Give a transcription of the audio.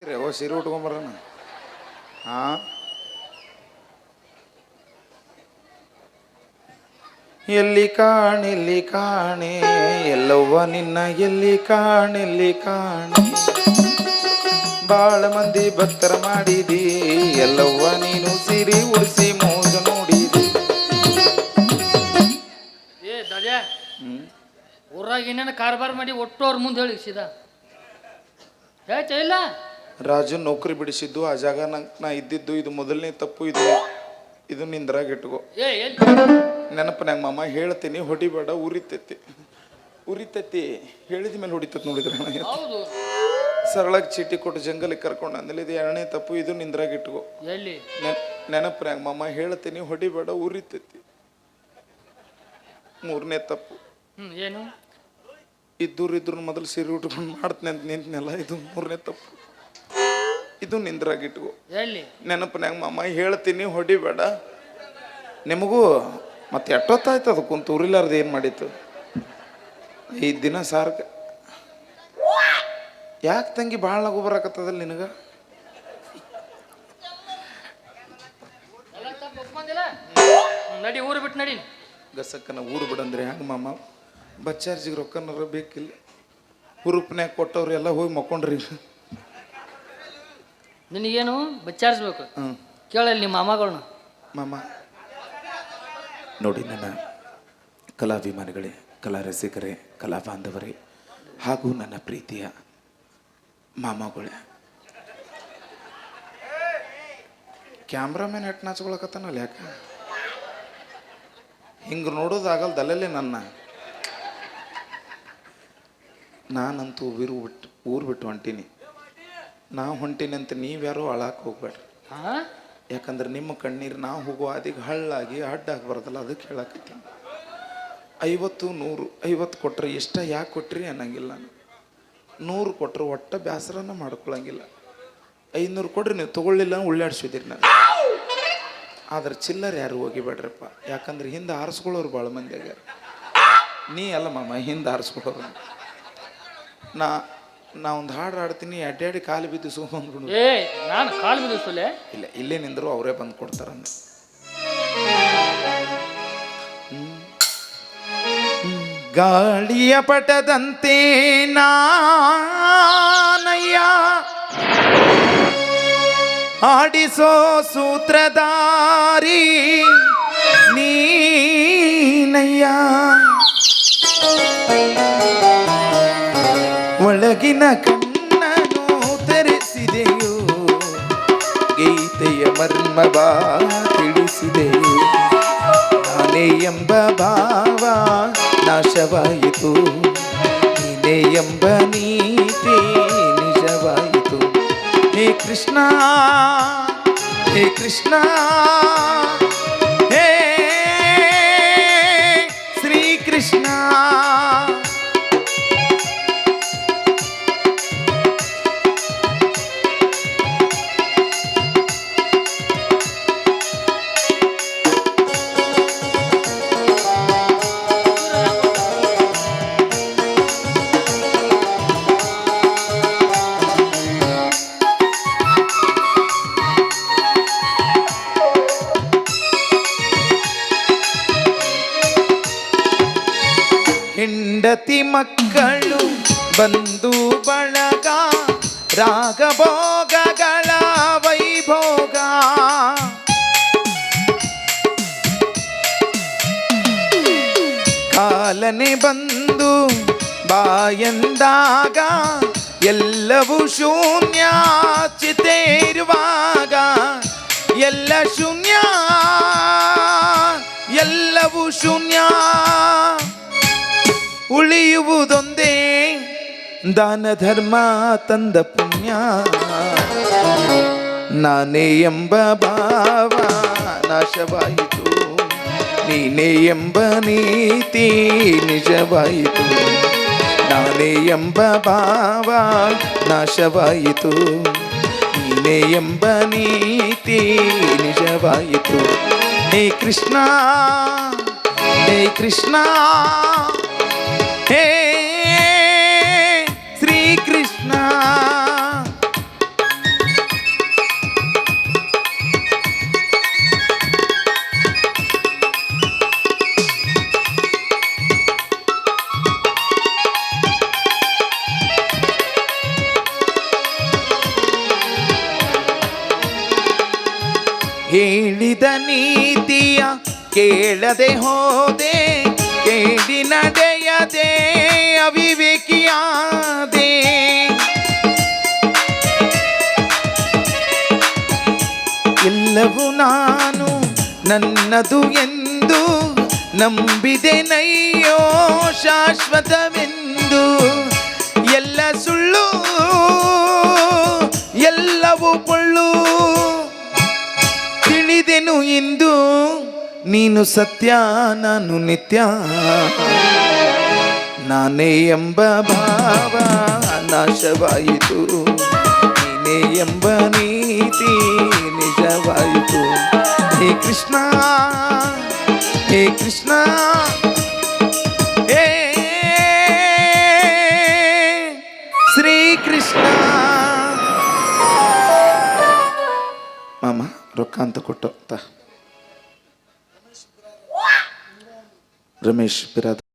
ರೇವ ಸೀರೆ ಉಟ್ಕೊಂಬರೋಣ. ಹಾಂ, ಎಲ್ಲಿ ಕಾಣೆ ಎಲ್ಲವ್ವ ನಿನ್ನ ಎಲ್ಲಿ ಕಾಣೆ ಬಾಳ ಮಂದಿ ಭಕ್ತರ ಮಾಡಿದಿ ಎಲ್ಲವ್ವ ನೀನು ಸಿರಿ ಉಡಿಸಿ ಮೋಜ ನೋಡಿದಿ. ಏ ದಾದ್ಯಾ, ಊರಾಗ ಏನೇನು ಕಾರ್ಬಾರ್ ಮಾಡಿ ಒಟ್ಟು ಅವ್ರ ಮುಂದೆ ಹೇಳಿ ಸೀದಾ ಹೇಳ್ತ ಇಲ್ಲ. ರಾಜು ನೌಕರಿ ಬಿಡಿಸಿದ್ದು ಆ ಜಾಗ ನಾ ಇದ್ದಿದ್ದು ಇದು ಮೊದಲನೇ ತಪ್ಪು. ಇದು ನಿಂದ್ರಾಗ ಇಟ್ಕೋ. ನೆನಪನ್ಯಾಗ ಮಾಮ ಹೇಳ್ತೀನಿ, ಹೊಡಿಬೇಡ, ಉರಿತೈತಿ ಹೇಳಿದ ಮೇಲೆ ಹೊಡಿತೈತಿ. ನೋಡಿದ್ರೆ ಸರಳಾಗಿ ಚೀಟಿ ಕೊಟ್ಟು ಜಂಗಲಿಗೆ ಕರ್ಕೊಂಡು ಅಂದಲ್ಲಿ ಇದು ಎರಡನೇ ತಪ್ಪು. ಇದು ನಿಂದ್ರಾಗ ಇಟ್ಕೋ. ನೆನಪನ್ಯಾಗ ಮಾಮ ಹೇಳ್ತೀನಿ, ಹೊಡಿಬೇಡ, ಉರಿತೈತಿ. ಮೂರನೇ ತಪ್ಪು ಏನು? ಇದ್ದೂರು ಮೊದಲು ಸೀರೆ ಉಟ್ಕೊಂಡು ಮಾಡ್ತೀನಿ ಅಂತ ನಿಂತನೆಲ್ಲ. ಇದು ಮೂರನೇ ತಪ್ಪು. ಇದು ನಿಂದ್ರಾಗಿಟ್ಕೋ. ನೆನಪನ್ಯಾಗ ಮಾಮ ಹೇಳ್ತೀನಿ, ಹೊಡಿಬೇಡ. ನಿಮಗೂ ಮತ್ತೆ ಎಷ್ಟೊತ್ತಾಯ್ತು ಅದು ಕುಂತು ಉರಿಲಾರ್ದು ಏನು ಮಾಡಿತ್ತು? 5 ದಿನ ಸಾರ್ಕ. ಯಾಕೆ ತಂಗಿ ಭಾಳ ನಗು ಬರಾಕತ್ತದಲ್ಲ ನಿನಗ? ನಡಿ ಊರು ಬಿಟ್ಟು ನಡಿ. ಗಸಕ್ಕನ ಊರು ಬಿಡಂದ್ರೆ ಹೆಂಗೆ ಮಾಮ? ಬಸ್ ಚಾರ್ಜಿಗೆ ರೊಕ್ಕನಾರ ಬೇಕಿಲ್ಲ? ಹುರುಪ್ನ್ಯಾಗ ಕೊಟ್ಟವ್ರು ಎಲ್ಲ ಹೋಗಿ ಮಕ್ಕೊಂಡ್ರಿ. ನಿನಗೇನು ಬಚ್ಚಾರಿಸ್ಬೇಕು? ಕೇಳಲ್ಲಿ ನಿಮ್ಮ ಮಾಮಗಳನ್ನ. ಮಾಮ ನೋಡಿ, ನನ್ನ ಕಲಾಭಿಮಾನಿಗಳೇ, ಕಲಾ ರಸಿಕರೇ, ಕಲಾ ಬಾಂಧವರೇ ಹಾಗೂ ನನ್ನ ಪ್ರೀತಿಯ ಮಾಮಗಳೇ, ಕ್ಯಾಮ್ರಾಮ್ಯಾನ್ ಎಟ್ಟು ನಾಚ್ಕೊಳಕತ್ತಾನಲ್ಲ, ಯಾಕೆ ಹಿಂಗೆ ನೋಡೋದಾಗಲ್ದಲ್ಲೇ ನನ್ನ? ನಾನಂತೂ ಊರು ಬಿಟ್ಟು ಹೊಂಟೀನಿ. ನಾ ಹೊಂಟೀನಿ ಅಂತ ನೀವ್ಯಾರು ಅಳಾಕ್ ಹೋಗ್ಬೇಡ್ರಿ. ಯಾಕಂದ್ರೆ ನಿಮ್ಮ ಕಣ್ಣೀರು ನಾವು ಹೋಗೋ ಅದಕ್ಕೆ ಹಳ್ಳಾಗಿ ಅಡ್ಡಾಗಿ ಬರೋದಲ್ಲ, ಅದಕ್ಕೆ ಹೇಳಕತ್ತೀನಿ. 50, 100, 50 ಕೊಟ್ರೆ ಇಷ್ಟ ಯಾಕೆ ಕೊಟ್ರಿ ಅನ್ನಂಗಿಲ್ಲ. 100 ಕೊಟ್ರೆ ಒಟ್ಟ ಬೇಸರನ ಮಾಡ್ಕೊಳಂಗಿಲ್ಲ. 500 ಕೊಡ್ರಿ, ನೀವು ತೊಗೊಳ್ಳಿಲ್ಲ ಉಳ್ಳಾಡ್ಸಿದಿರಿ ನಾನು. ಆದ್ರೆ ಚಿಲ್ಲರ್ ಯಾರು ಹೋಗಿಬೇಡ್ರಪ್ಪ. ಯಾಕಂದ್ರೆ ಹಿಂದೆ ಆರಿಸ್ಕೊಳ್ಳೋರು ಭಾಳ ಮಂದಿ ಆಗ್ಯಾರ. ನೀ ಅಲ್ಲ ಮಾಮ, ಹಿಂದೆ ಆರಿಸ್ಕೊಳ್ಳೋರು. ನಾ ಒಂದು ಹಾಡು ಹಾಡ್ತೀನಿ, ಅಡ್ಡಾಡಿ ಕಾಲು ಬಿದ್ದು ಸುಮ್ಮಂದ್ಬಿಡು. ನಾನು ಕಾಲು ಬಿದ್ದಿಸಲೆ ಇಲ್ಲ, ಇಲ್ಲೇ ನಿಂದರು ಅವರೇ ಬಂದು ಕೊಡ್ತಾರ. ಗಾಳಿಯ ಪಟದಂತೆ ನಾನಯ್ಯ ಆಡಿಸೋ ಸೂತ್ರಧಾರಿ ನೀನಯ್ಯ, ಒಳಗಿನ ಕಣ್ಣನು ತೆರೆಸಿದೆಯೋ, ಗೀತೆಯ ಮರ್ಮವ ತಿಳಿಸಿದೆಯೋ. ನಾನೇ ಎಂಬ ಭಾವ ನಾಶವಾಯಿತು, ನೀನೇ ಎಂಬ ನೀತಿ ನಿಜವಾಯಿತು. ಹೇ ಕೃಷ್ಣ, ಹೇ ಕೃಷ್ಣ, ಹೇ ಶ್ರೀಕೃಷ್ಣ. ಹೆಂಡತಿ ಮಕ್ಕಳು ಬಂಧು ಬಳಗ ರಾಗಭೋಗಗಳ ವೈಭೋಗ, ಕಾಲನೆ ಬಂದು ಬಾಯಂದಾಗ ಎಲ್ಲವೂ ಶೂನ್ಯ ಚಿತೇರುವಾಗ, ಎಲ್ಲ ಶೂನ್ಯ ಎಲ್ಲವೂ ಶೂನ್ಯ, ಉಳಿಯುವುದೊಂದೇ ದಾನ ಧರ್ಮ ತಂದ ಪುಣ್ಯ. ನಾನೇ ಎಂಬ ಭಾವ ನಾಶವಾಯಿತು, ನೀನೇ ಎಂಬ ನೀತಿ ನಿಜವಾಯಿತು. ನಾನೇ ಎಂಬ ಭಾವ ನಾಶವಾಯಿತು, ನೀನೇ ಎಂಬ ನೀತಿ ನಿಜವಾಯಿತು. ಹೇ ಕೃಷ್ಣ, ಹೇ ಕೃಷ್ಣ, ಹೇ ಶ್ರೀಕೃಷ್ಣ. ಹೇಳಿದ ನೀತಿಯ ಕೇಳದೆ ಹೋದೆ, ಕೇಳಿ ನಡೆಯದೆ ಅವಿವೇಕಿಯಾದೆ. ಎಲ್ಲವೂ ನಾನು ನನ್ನದು ಎಂದು ನಂಬಿದೆನಯ್ಯೋ ಶಾಶ್ವತವೆಂದು. ಎಲ್ಲ ಸುಳ್ಳು ಎಲ್ಲವೂ ಪೊಳ್ಳು ತಿಳಿದೆನು ಇಂದು, ನೀನು ಸತ್ಯ ನಾನು ನಿತ್ಯ. ನಾನೇ ಎಂಬ ಭಾವ ನಾಶವಾಯಿತು, ನೀನೇ ಎಂಬ ನೀತಿ ನಿಜವಾಯಿತು. ಹೇ ಕೃಷ್ಣ ಹೇ ಕೃಷ್ಣ ಹೇ ಶ್ರೀಕೃಷ್ಣ. ಮಾಮ ರೊಕ್ಕ ಅಂತ ಕೊಟ್ಟು ರಮೇಶ್ ಬಿರಾದ